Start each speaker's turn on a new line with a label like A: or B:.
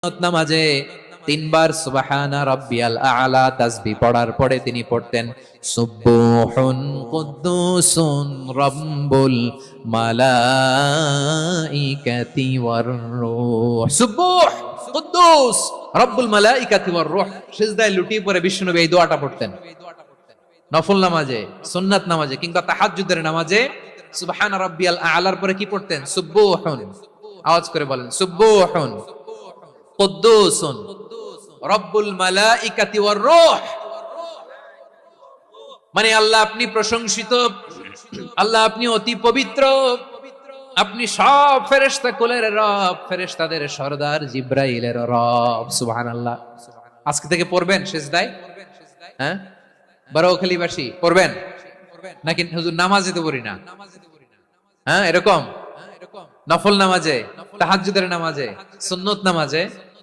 A: নামাজে তিনবার সুবহানা রাব্বিয়াল আ'লা তাসবিহ পড়ার পরে তিনি পড়তেন সুবহুন কুদ্দুসুন রাব্বুল মালাইকাতি ওয়ার রূহ। সুবহ কুদ্দুস রাব্বুল মালাইকাতি ওয়ার রূহ। সিজদায় লুটিয়ে পড়ে বিষ্ণুনবী এই দোয়াটা পড়তেন নফল নামাজে, সুন্নাত নামাজে কিংবা তাহাজ্জুদের নামাজে সুবহানা রাব্বিয়াল আ'লার পরে কি পড়তেন? সুবহুন। আওয়াজ করে বলেন সুবহুন কুদ্দুসুন রব্বুল মালাইকাতি ওয়ার রূহ। মানে আল্লাহ আপনি প্রশংসিত, আল্লাহ আপনি অতি পবিত্র, আপনি সব ফেরেশতা কুলের রব, ফেরেশতাদের সরদার জিব্রাইলের রব। সুবহানাল্লাহ। আজকে থেকে পড়বেন সিজদায়? হ্যাঁ, বারোখালীবাসী পড়বেন নাকি হুজুর নামাজে তো পড়ি না? হ্যাঁ, এরকম নফল নামাজে, তাহাজ্জুদের নামাজে, সুন্নত নামাজে